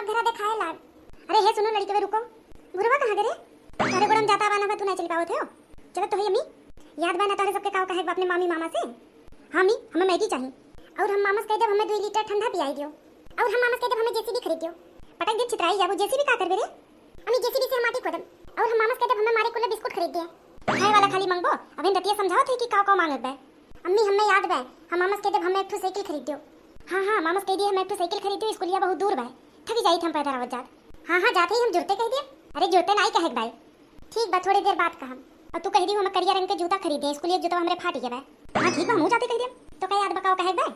लाग घरा दिखाए लाग। अरे हे सुनो लड़की वे रुको। बुरवा कहां गरे? तारे गोड़म जाता बाना बा तू ना चल पावत हो। चलो तो है अम्मी। याद बा ना तारे सबके काव कहे अपने मामी मामा से। हां मी हमें मैगी चाहिए और हम मामा से कह दे हमें 2 लीटर ठंडा पियाई दियो और हम मामा से कह दे हमें जेसीबी खरीद दियो। पटक दिन चित्राई जाबो जेसीबी का करबे रे? अम्मी जेसीबी से माटी खोदम और हम मामा से कह दे हमें मारे कुल्ला बिस्कुट खरीद दिए। खाए वाला खाली मंगबो। अबे दतिया समझाओ थे कि काव मांगत बे। अम्मी हमें याद बे हम मामा से कह दे हमें एक ठो साइकिल खरीद दियो। हां मामा से कह दिए हमें एक ठो साइकिल खरीद दियो। स्कूलिया बहुत दूर बे थकी जाई हम पैदल आवत जात। हां जाते ही हम जुरते कह दिए। अरे जुरते नहीं कहे भाई ठीक बा थोड़ी देर बाद कहम। और तू कह दी हम करिया रंग के जूता खरीदे स्कूलिया जूता हमरे फाट गया बे। हां ठीक बा हम जाते कह दिए तो का याद बकाओ कहे बे।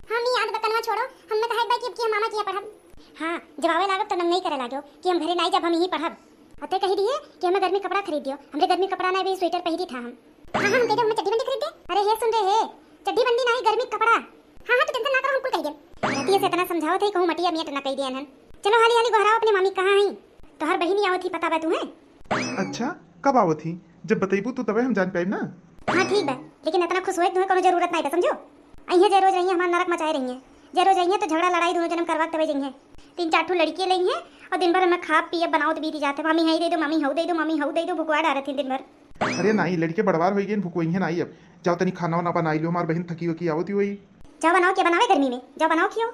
हां मी याद बकनवा छोड़ो हमने कहे बे कि मामा किया पढ़ब। हां जवाबे लागब तो नहीं करे लागो कि हम घरे नहीं जब हम यही पढ़ब। अते कह दिए कि हमें गर्मी कपड़ा खरीद दियो। हमरे गर्मी कपड़ा नहीं भी स्वेटर पहनी था हम। हां हम कह दे हमें चड्डी बंडी खरीद दे। अरे हे सुन रे हे चड्डी बंडी नहीं गर्मी कपड़ा। हां तो टेंशन ना करो हम कुल कह दे। रतिया से इतना समझाओ थे कहूं मटिया मिया ना कह दिया नन। चलो हाली हाली गोहराओ अपनी मामी कहां है। तोहर बहिनी आवत थी पता बा तुम्हें? अच्छा कब आवत थी? जब बतैबू तो तबे हम जान पाइब ना। हां ठीक बा लेकिन इतना खुश होए तुम्हें कोनो जरूरत नहीं है समझो। अइहे जे रोज रहिए हमार नरक मचाए रही है। जे रोज रहिए तो झगड़ा लड़ाई दोनों जन्म करवा तबे जइए। 3-4 ठो लड़की लई है और दिन भर हमें खा पिए बनाओ तो बीती जाते। मामी हई दे दो मामी हऊ दे दो मामी हऊ दे दो भुकवा डारत थी दिन भर। अरे नहीं लड़के बड़वार होई गेन भुकोई है नहीं। अब जाओ तनी खाना वाना बनाई लो। हमार बहन थकी होकी आवती होई। जाओ बनाओ क्या बनावे गर्मी में जाओ बनाओ खियो।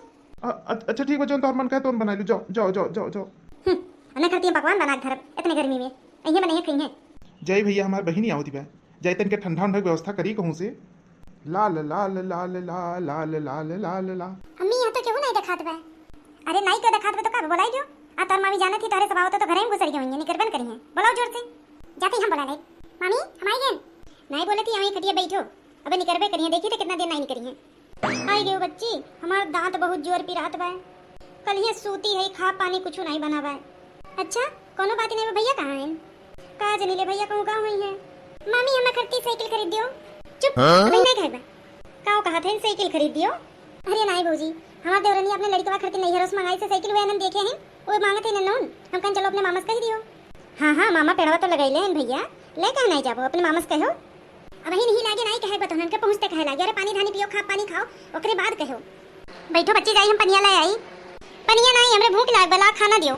अच्छा ठीक है जो तोर मन कहे तो बना लो। जाओ जाओ जाओ जाओ जाओ। अने करती पकवान बना घर इतने गर्मी में अइहे बने खई है। जय भैया हमार बहनी आवती बे जय तन के ठंडा ठंडा व्यवस्था करी कहूं से। लाल लाल लाल लाल लाल लाल लाल ला। अम्मी यहां तो क्यों नहीं दिखात बे? अरे नहीं क्यों दिखात बे तो का बोलाई जो। आ तार मामी जाने थी तारे सभाव तो घरे में घुसर गई होंगे निकरबन करी है। बोलाओ जोर से जाती हम बोला ले मामी हम आई गए। नहीं बोले थी यहीं खटिया बैठो अबे निकरबे करी है। देखी तो कितना दिन नहीं निकरी है। आई गयो बच्ची हमार दांत बहुत जोर पिरात बा। कल ये सूती है खा पानी कुछ नहीं बना बा। अच्छा कोनो बात नहीं भैया कहां हैं? का जनी ले भैया कहूं का हुई है। मामी हमें खरीदी साइकिल खरीद दियो। चुप नहीं नहीं कहबा काओ कहा थे साइकिल खरीद दियो। अरे नहीं भौजी हमार देवरनी अपने लड़कवा खरीदी नहीं है रोज मंगाई से साइकिल वे हम देखे हैं वो मांगते हैं ननौन। हम कन चलो अपने मामा से कह दियो। हां मामा पेड़वा तो लगाइले हैं भैया ले कह नहीं जाबो अपने मामा से कहो। अब ही नहीं लागे नहीं कहे बतौन के पहुंचते कहे लागे। अरे पानी धानी पियो खा पानी खाओ ओकरे बाद कहो। बैठो बच्ची जाई हम पनिया ले आई। पनिया नहीं हमरे भूख लाग बला खाना दियो।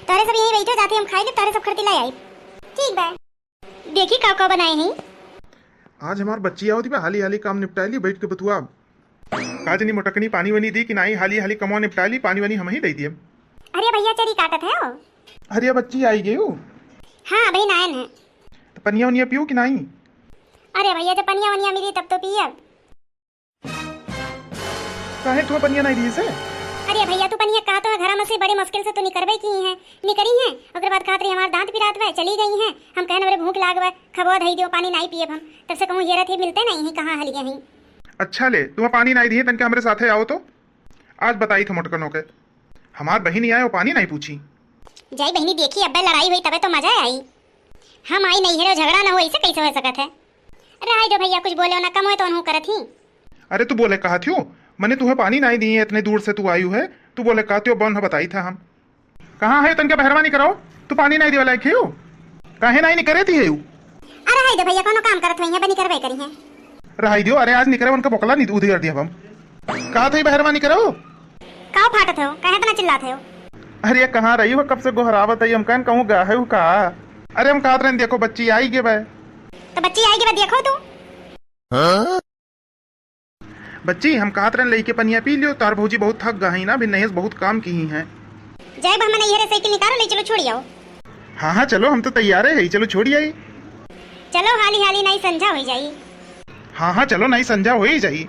तारे सब यही बैठो जाते हम खाई ले तारे सब खरीदी ले आई। ठीक बा देखी का बनाए हैं। आज हमार बच्ची आवती बे हाली हाली काम निपटा ली बैठ के बतुआ। काजनी मोटकनी पानी वनी दी कि नहीं हाली हाली कमो निपटा ली पानी वनी हम ही दे दिए। अरे भैया चरी काटत है ओ। अरे बच्ची आई गई हो। हां भाई नायन है तो पनिया वनिया पियो कि नहीं? अरे भैया जब पनिया वनिया मिली तब तो पियब। काहे तो पनिया नहीं दी से? अरे भैया तू पनिया का तो घर में से बड़े मुश्किल से तो निकरबे की है निकरी है। ओकर बाद खातरी हमार दांत पिरात बे चली गई है। हम कहन हमरे भूख लागबे खबो धई दियो पानी नहीं पिए हम तब से कहूं ये रथी मिलते नहीं है कहां हलिया है। अच्छा ले तुम पानी नहीं दिए तन के हमरे साथे आओ तो आज बताई थे मोटकनों के हमार बहनी आए वो पानी नहीं पूछी। जय बहनी देखी अब्बे लड़ाई हुई तबे तो मजा आई। हम आई नहीं है झगड़ा ना हो ऐसे कैसे हो सकत है। अरे आई जो भैया कुछ बोले ना कम हो तो करत ही। अरे तू बोले कहा थियो मैंने तुम्हें पानी नहीं दी है इतने दूर से तू आई है। तू बोले कहते बन बताई था हम कहाँ है तन के मेहरबानी करो। तू पानी नहीं दिया लायक हो काहे नहीं करे थी। अरे हाय दे भैया कोनो काम करत होई है बनी करबे करी है। रहाई दियो अरे आज निकरे उनका बोकला नहीं उधर दिया हम कहा थे मेहरबानी करो। का फाटत हो काहे इतना चिल्लाते हो? अरे कहाँ रही हो कब से गोहरावत है हम कहन कहूँ गा है का। अरे हम कहते रहे देखो बच्ची आई गे बे। तो बच्ची आई गे देखो तू। बच्ची हम कहते रहे लेके पनिया पी लियो तार भौजी बहुत थक गई ना भी नहीं बहुत काम की ही है। जय बा मैंने ये साइकिल निकालो ले चलो छोड़ी आओ। हाँ चलो हम तो तैयार है चलो छोड़ी आई। चलो हाली हाली नहीं समझा हो जाई। हाँ चलो नहीं संजा हो ही जाई।